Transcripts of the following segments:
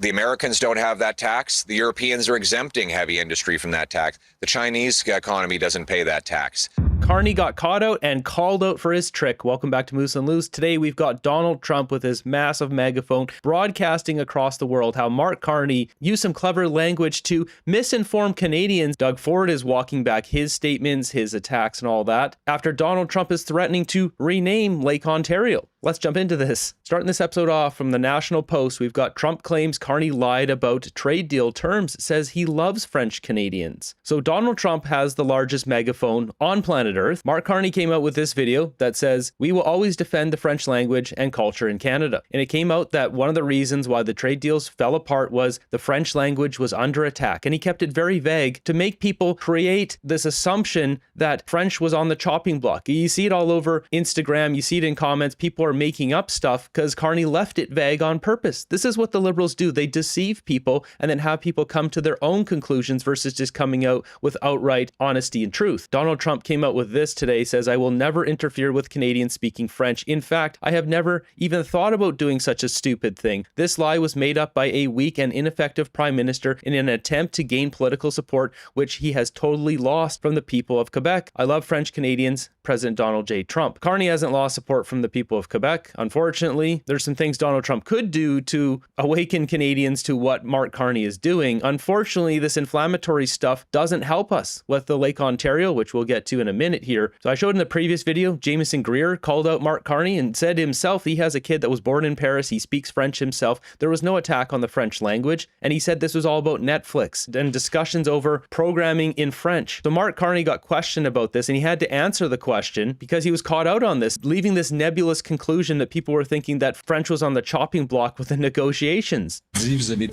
The Americans don't have that tax. The Europeans are exempting heavy industry from that tax. The Chinese economy doesn't pay that tax. Carney got caught out and called out for his trick. Welcome back to Moose and Loose. Today we've got Donald Trump with his massive megaphone broadcasting across the world how Mark Carney used some clever language to misinform Canadians. Doug Ford is walking back his statements, his attacks and all that after Donald Trump is threatening to rename Lake Ontario. Let's jump into this. Starting this episode off from the National Post, we've got Trump claims Carney lied about trade deal terms, says he loves French Canadians. So Donald Trump has the largest megaphone on planet Earth. Mark Carney came out with this video that says, "We will always defend the French language and culture in Canada." And it came out that one of the reasons why the trade deals fell apart was the French language was under attack. And he kept it very vague to make people create this assumption that French was on the chopping block. You see it all over Instagram. You see it in comments. People are making up stuff because Carney left it vague on purpose. This is what the Liberals do. They deceive people and then have people come to their own conclusions versus just coming out with outright honesty and truth. Donald Trump came out with this today, says, "I will never interfere with Canadians speaking French. In fact, I have never even thought about doing such a stupid thing. This lie was made up by a weak and ineffective prime minister in an attempt to gain political support, which he has totally lost from the people of Quebec. I love French Canadians, President Donald J. Trump." Carney hasn't lost support from the people of Quebec. Unfortunately, there's some things Donald Trump could do to awaken Canadians to what Mark Carney is doing. Unfortunately, this inflammatory stuff doesn't help us with the Lake Ontario, which we'll get to in a minute here. So I showed in the previous video, Jameson Greer called out Mark Carney and said himself he has a kid that was born in Paris. He speaks French himself. There was no attack on the French language. And he said this was all about Netflix and discussions over programming in French. So Mark Carney got questioned about this and he had to answer the question because he was caught out on this, leaving this nebulous conclusion that people were thinking that French was on the chopping block with the negotiations.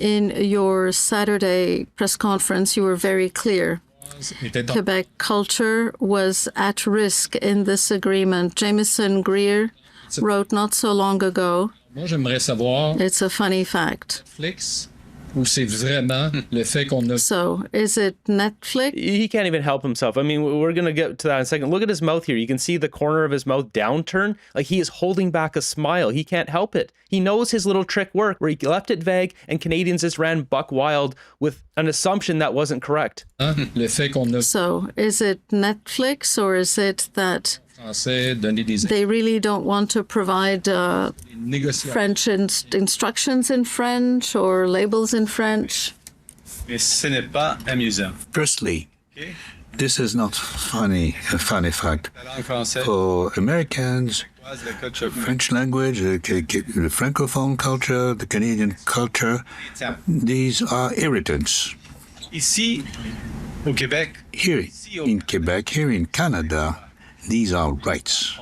In your Saturday press conference, you were very clear. Quebec culture was at risk in this agreement. Jameson Greer wrote not so long ago, "It's a funny fact." So, is it Netflix? He can't even help himself. I mean, we're going to get to that in a second. Look at his mouth here. You can see the corner of his mouth downturn. Like he is holding back a smile. He can't help it. He knows his little trick worked where he left it vague and Canadians just ran buck wild with an assumption that wasn't correct. So, is it Netflix or is it that they really don't want to provide French instructions in French or labels in French? Firstly, this is not a funny fact. For Americans, French language, the Francophone culture, the Canadian culture, these are irritants. Here in Quebec, here in Canada, these are rights.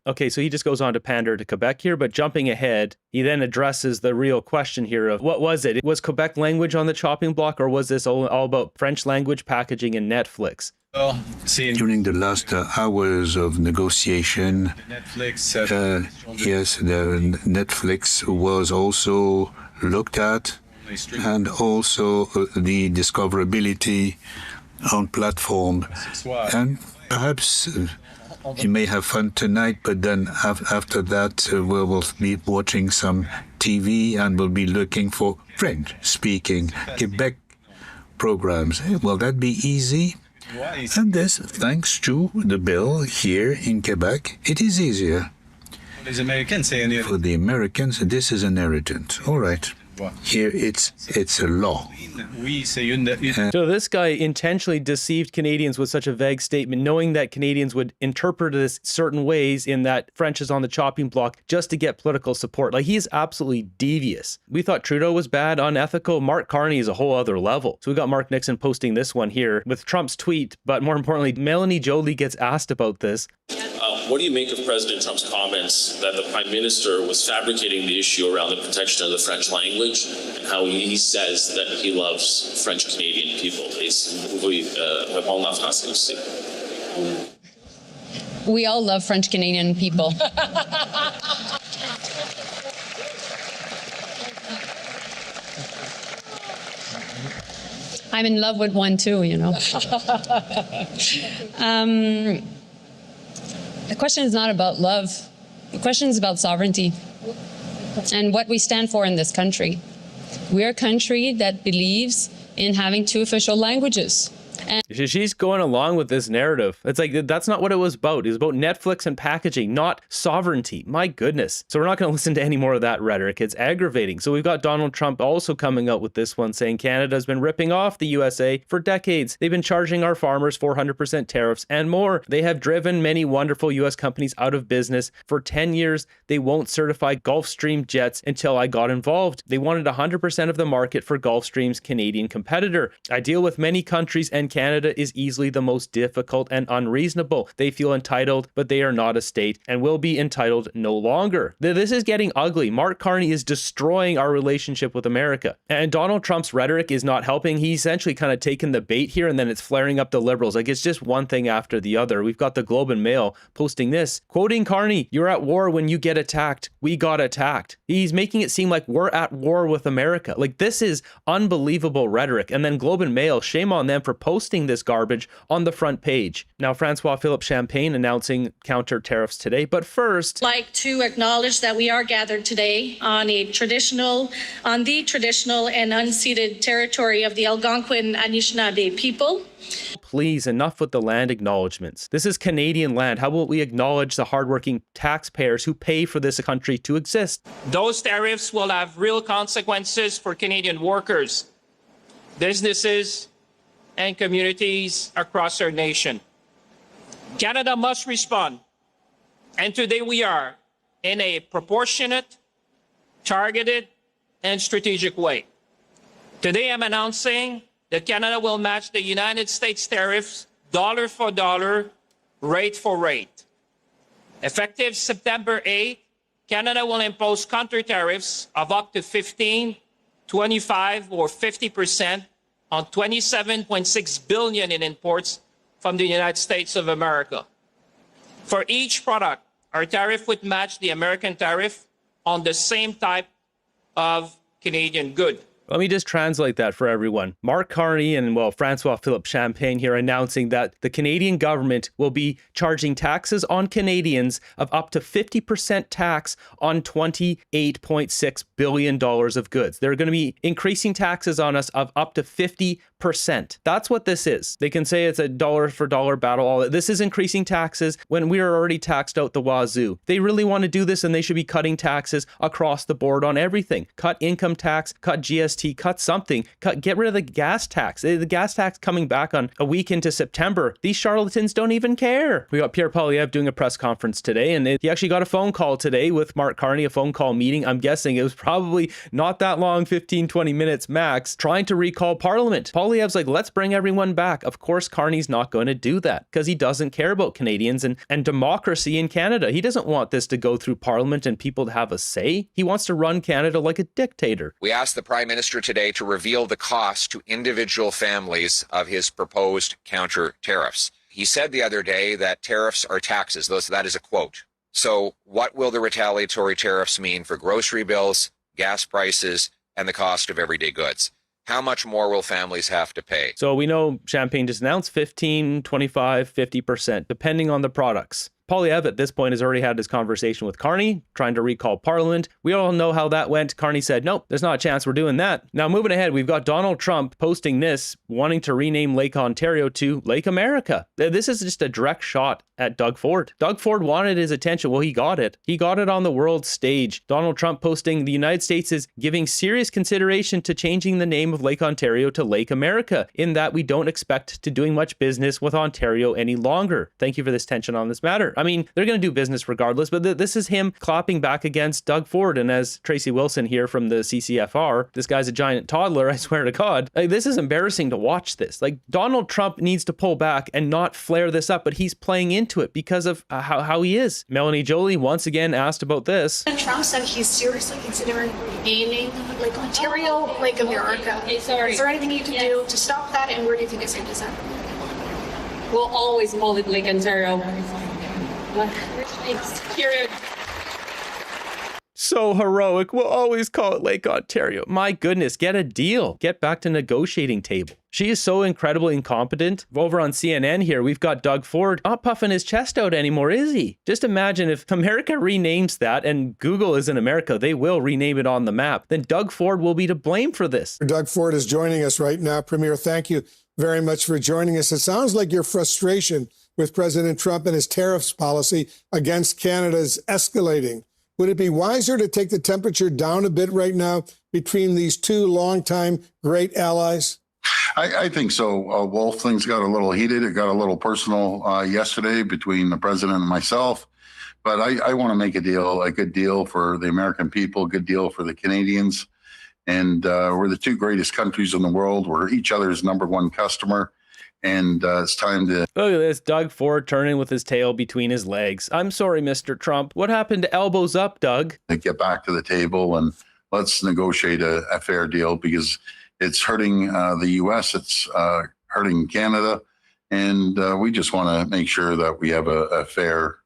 Okay, so he just goes on to pander to Quebec here, but jumping ahead, he then addresses the real question here of what was it? Was Quebec language on the chopping block or was this all about French language packaging and Netflix? During the last hours of negotiation, yes, the Netflix was also looked at and also the discoverability on platform. And perhaps you may have fun tonight, but then after that, we will be watching some TV and we'll be looking for French-speaking Quebec programs. Will that be easy? And this, thanks to the bill here in Quebec, it is easier. For the Americans, this is an irritant. All right. Here, it's a law. So this guy intentionally deceived Canadians with such a vague statement, knowing that Canadians would interpret this certain ways in that French is on the chopping block just to get political support. Like, he's absolutely devious. We thought Trudeau was bad, unethical. Mark Carney is a whole other level. So we got Mark Nixon posting this one here with Trump's tweet, but more importantly, Melanie Joly gets asked about this. What do you make of President Trump's comments that the Prime Minister was fabricating the issue around the protection of the French language and how he says that he loves French Canadian people? Vous pouvez répondre en français aussi. We all love French Canadian people. I'm in love with one too, you know. The question is not about love. The question is about sovereignty and what we stand for in this country. We're a country that believes in having 2 official languages. And She's going along with this narrative. It's like, that's not what it was about. It was about Netflix and packaging, not sovereignty. My goodness. So we're not going to listen to any more of that rhetoric. It's aggravating. So we've got Donald Trump also coming out with this one saying Canada's been ripping off the USA for decades. They've been charging our farmers 400% tariffs and more. They have driven many wonderful US companies out of business. For 10 years, they won't certify Gulfstream jets until I got involved. They wanted 100% of the market for Gulfstream's Canadian competitor. I deal with many countries, and Canada is easily the most difficult and unreasonable. They feel entitled, but they are not a state and will be entitled no longer. This is getting ugly. Mark Carney is destroying our relationship with America. And Donald Trump's rhetoric is not helping. He's essentially kind of taken the bait here, and then it's flaring up the liberals. Like, it's just one thing after the other. We've got the Globe and Mail posting this, quoting Carney, "You're at war when you get attacked. We got attacked." He's making it seem like we're at war with America. Like, this is unbelievable rhetoric. And then Globe and Mail, shame on them for posting this garbage on the front page. Now, Francois Philippe Champagne announcing counter tariffs today. But first, I'd like to acknowledge that we are gathered today on the traditional and unceded territory of the Algonquin Anishinaabe people. please, enough with the land acknowledgements. This is Canadian land. How about we acknowledge the hardworking taxpayers who pay for this country to exist? Those tariffs will have real consequences for Canadian workers, businesses, and communities across our nation. Canada must respond, and today we are, in a proportionate, targeted, and strategic way. Today I'm announcing that Canada will match the United States tariffs dollar for dollar, rate for rate. Effective September 8, Canada will impose counter tariffs of up to 15, 25, or 50% on $27.6 billion in imports from the United States of America. For each product, our tariff would match the American tariff on the same type of Canadian good. Let me just translate that for everyone. Mark Carney and, Francois Philippe Champagne here announcing that the Canadian government will be charging taxes on Canadians of up to 50% tax on $28.6 billion of goods. They're going to be increasing taxes on us of up to 50%. That's what this is. They can say it's a dollar for dollar battle. This is increasing taxes when we are already taxed out the wazoo. They really want to do this, and they should be cutting taxes across the board on everything. Cut income tax, cut GST, cut something, get rid of the gas tax. The gas tax coming back on a week into September. These charlatans don't even care. We got Pierre Poilievre doing a press conference today, and he actually got a phone call today with Mark Carney, a phone call meeting. I'm guessing it was probably not that long, 15, 20 minutes max, trying to recall Parliament. Poilievre's like, let's bring everyone back. Of course, Carney's not going to do that because he doesn't care about Canadians and democracy in Canada. He doesn't want this to go through Parliament and people to have a say. He wants to run Canada like a dictator. We asked the Prime Minister today to reveal the cost to individual families of his proposed counter tariffs. He said the other day that tariffs are taxes. That is a quote. So what will the retaliatory tariffs mean for grocery bills, gas prices, and the cost of everyday goods? How much more will families have to pay? So we know Champagne just announced 15, 25, 50%, depending on the products. Poilievre at this point has already had this conversation with Carney, trying to recall Parliament. We all know how that went. Carney said, nope, there's not a chance we're doing that. Now, moving ahead, we've got Donald Trump posting this, wanting to rename Lake Ontario to Lake America. This is just a direct shot at Doug Ford. Doug Ford wanted his attention. Well, he got it. He got it on the world stage. Donald Trump posting, the United States is giving serious consideration to changing the name of Lake Ontario to Lake America, in that we don't expect to doing much business with Ontario any longer. Thank you for this tension on this matter. I mean, they're going to do business regardless, but this is him clapping back against Doug Ford. And as Tracy Wilson here from the CCFR, this guy's a giant toddler, I swear to God. Like, this is embarrassing to watch this. Like, Donald Trump needs to pull back and not flare this up, but he's playing into it because of how he is. Melanie Joly once again asked about this. Trump said he's seriously considering renaming Lake Ontario Lake America. Is there anything you can do to stop that, and where do you think it's going to send? We'll always call it Lake Ontario. so heroic. We'll always call it Lake Ontario. My goodness, get a deal. Get back to negotiating table. She is so incredibly incompetent. Over on CNN here, we've got Doug Ford not puffing his chest out anymore, is he? Just imagine if America renames that, and Google is in America, they will rename it on the map. Then Doug Ford will be to blame for this. Doug Ford is joining us right now. Premier, thank you very much for joining us. It sounds like your frustration with President Trump and his tariffs policy against Canada is escalating. Would it be wiser to take the temperature down a bit right now between these two longtime great allies? I think so, Wolf. Things got a little heated. It got a little personal yesterday between the president and myself. But I want to make a good deal for the American people, a good deal for the Canadians. And we're the two greatest countries in the world. We're each other's number one customer. And it's time to... Look at this, Doug Ford turning with his tail between his legs. I'm sorry, Mr. Trump. What happened to elbows up, Doug? Get back to the table and let's negotiate a fair deal, because it's hurting the U.S., it's hurting Canada, and we just want to make sure that we have a fair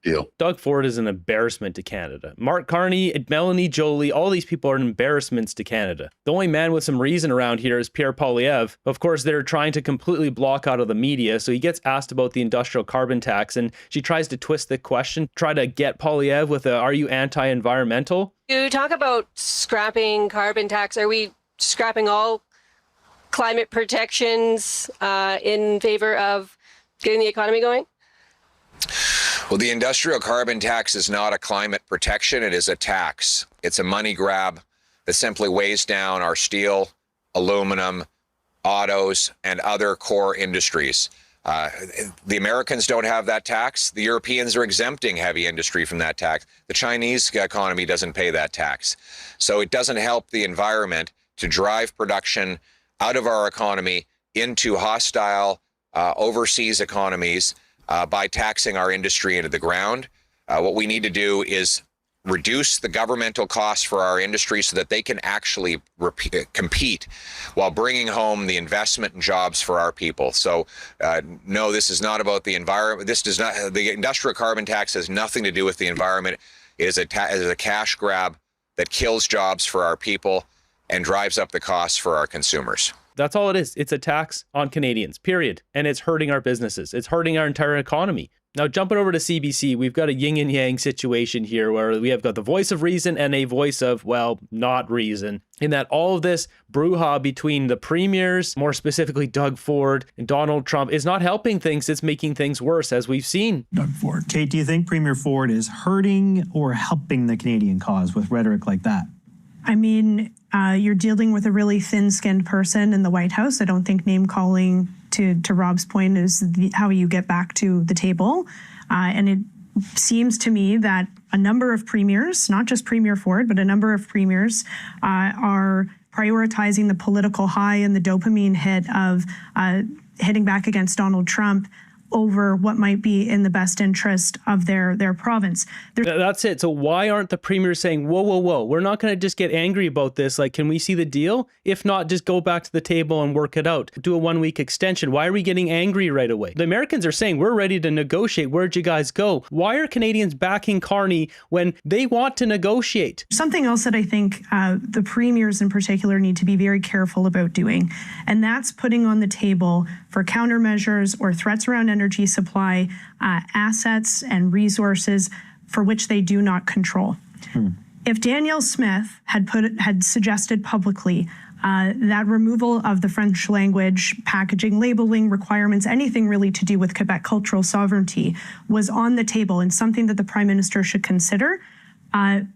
deal. Doug Ford is an embarrassment to Canada. Mark Carney, Melanie Joly, all these people are embarrassments to Canada. The only man with some reason around here is Pierre Poilievre. Of course, they're trying to completely block out of the media, so he gets asked about the industrial carbon tax, and she tries to twist the question, try to get Poilievre with a, are you anti-environmental? You talk about scrapping carbon tax. Are we scrapping all climate protections in favor of getting the economy going? Well, the industrial carbon tax is not a climate protection. It is a tax. It's a money grab that simply weighs down our steel, aluminum, autos, and other core industries. The Americans don't have that tax. The Europeans are exempting heavy industry from that tax. The Chinese economy doesn't pay that tax. So it doesn't help the environment to drive production out of our economy into hostile overseas economies by taxing our industry into the ground. What we need to do is reduce the governmental costs for our industry so that they can actually compete while bringing home the investment and jobs for our people. So no, this is not about the environment. This does not, the industrial carbon tax has nothing to do with the environment. It is a cash grab that kills jobs for our people and drives up the costs for our consumers. That's all it is. It's a tax on Canadians, period. And it's hurting our businesses. It's hurting our entire economy. Now, jumping over to CBC, we've got a yin and yang situation here where we have got the voice of reason and a voice of, well, not reason. In that all of this brouhaha between the premiers, more specifically Doug Ford and Donald Trump, is not helping things. It's making things worse, as we've seen. Doug Ford. Kate, do you think Premier Ford is hurting or helping the Canadian cause with rhetoric like that? I mean, you're dealing with a really thin-skinned person in the White House. I don't think name-calling, to Rob's point, is how you get back to the table. And it seems to me that a number of premiers, not just Premier Ford, but a number of premiers are prioritizing the political high and the dopamine hit of hitting back against Donald Trump over what might be in the best interest of their province. That's it. So why aren't the premiers saying, whoa, we're not going to just get angry about this. Like, can we see the deal? If not, just go back to the table and work it out. Do a 1-week extension. Why are we getting angry right away? The Americans are saying, we're ready to negotiate. Where'd you guys go? Why are Canadians backing Carney when they want to negotiate? Something else that I think the premiers in particular need to be very careful about doing, and that's putting on the table for countermeasures or threats around energy supply, assets and resources for which they do not control. If Danielle Smith had suggested publicly that removal of the French language, packaging, labeling requirements, anything really to do with Quebec cultural sovereignty was on the table and something that the Prime Minister should consider,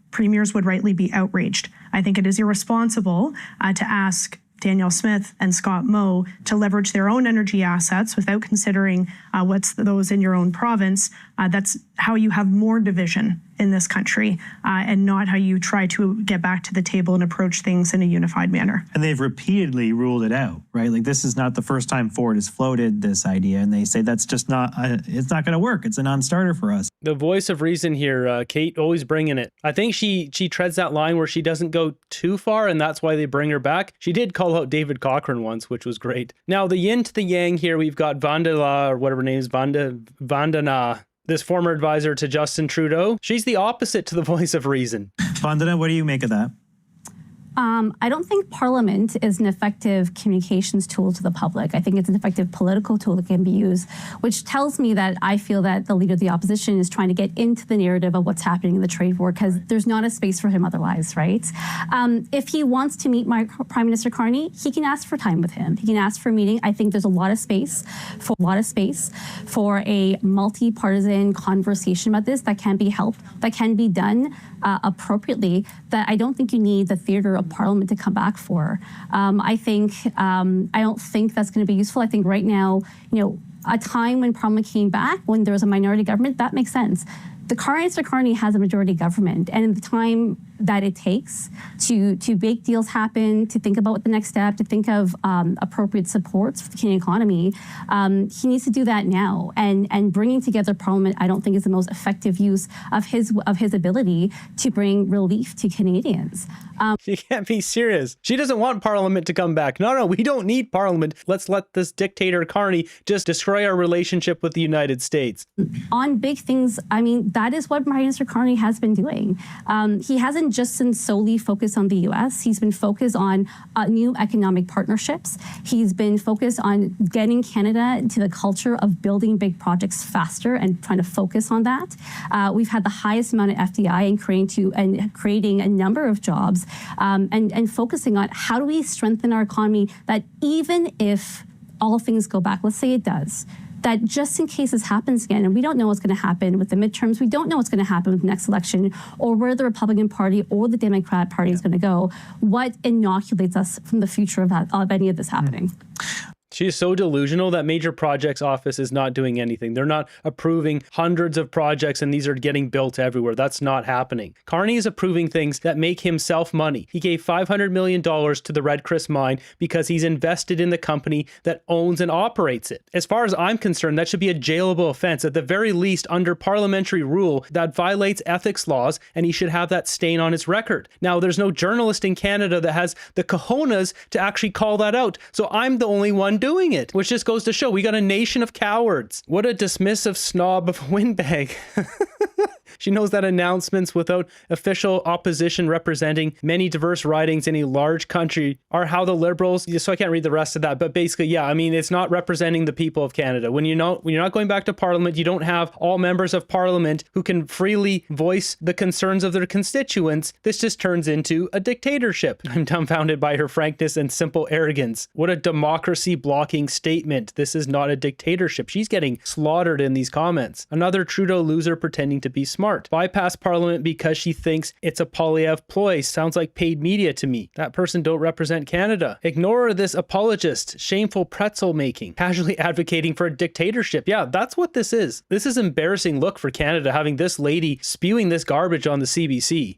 premiers would rightly be outraged. I think it is irresponsible to ask Danielle Smith and Scott Moe to leverage their own energy assets without considering what's those in your own province. That's how you have more division in this country and not how you try to get back to the table and approach things in a unified manner. And they've repeatedly ruled it out, right? Like, this is not the first time Ford has floated this idea, and they say that's just not, it's not going to work. It's a non-starter for us. The voice of reason here, Kate, always bringing it. I think she treads that line where she doesn't go too far, and that's why they bring her back. She did call out David Cochrane once, which was great. Now, the yin to the yang here, we've got Vandana, or whatever her name is, Vandana, this former advisor to Justin Trudeau. She's the opposite to the voice of reason. Vandana, what do you make of that? I don't think Parliament is an effective communications tool to the public. I think it's an effective political tool that can be used, which tells me that I feel that the leader of the opposition is trying to get into the narrative of what's happening in the trade war because there's not a space for him otherwise, right? If he wants to meet Prime Minister Carney, he can ask for time with him. He can ask for a meeting. I think there's a lot of space for a multi-partisan conversation about this that can be helped, that can be done appropriately, that I don't think you need the theater of Parliament to come back for. I don't think that's going to be useful. I think right now, a time when Parliament came back, when there was a minority government, that makes sense. The Prime Minister Carney has a majority government, and in the time that it takes to make deals happen, to think about what the next step, to think of appropriate supports for the Canadian economy, he needs to do that now. And bringing together Parliament, I don't think is the most effective use of his ability to bring relief to Canadians. She can't be serious. She doesn't want Parliament to come back. No, we don't need Parliament. Let's let this dictator Carney just destroy our relationship with the United States. On big things, I mean, that is what Prime Minister Carney has been doing. He hasn't just been solely focused on the U.S. He's been focused on new economic partnerships. He's been focused on getting Canada into the culture of building big projects faster and trying to focus on that. We've had the highest amount of FDI and creating a number of jobs and focusing on how do we strengthen our economy that even if all things go back, let's say it does, that just in case this happens again, and we don't know what's going to happen with the midterms, we don't know what's going to happen with the next election, or where the Republican Party or the Democrat Party is going to go, what inoculates us from the future of any of this happening? She is so delusional that Major Projects Office is not doing anything. They're not approving hundreds of projects and these are getting built everywhere. That's not happening. Carney is approving things that make himself money. He gave $500 million to the Red Chris mine because he's invested in the company that owns and operates it. As far as I'm concerned, that should be a jailable offense. At the very least, under parliamentary rule, that violates ethics laws and he should have that stain on his record. Now, there's no journalist in Canada that has the cojones to actually call that out. So I'm the only one doing it, which just goes to show we got a nation of cowards. What a dismissive snob of a windbag. She knows that announcements without official opposition representing many diverse ridings in a large country are how the Liberals, so I can't read the rest of that, but basically, yeah, I mean, it's not representing the people of Canada. When you're not going back to Parliament, you don't have all members of Parliament who can freely voice the concerns of their constituents. This just turns into a dictatorship. I'm dumbfounded by her frankness and simple arrogance. What a democracy blocking statement. This is not a dictatorship. She's getting slaughtered in these comments. Another Trudeau loser pretending to be smart. Bypass Parliament because she thinks it's a Polyev ploy. Sounds like paid media to me. That person don't represent Canada. Ignore this apologist. Shameful pretzel making. Casually advocating for a dictatorship. Yeah, that's what this is. This is an embarrassing look for Canada, having this lady spewing this garbage on the CBC.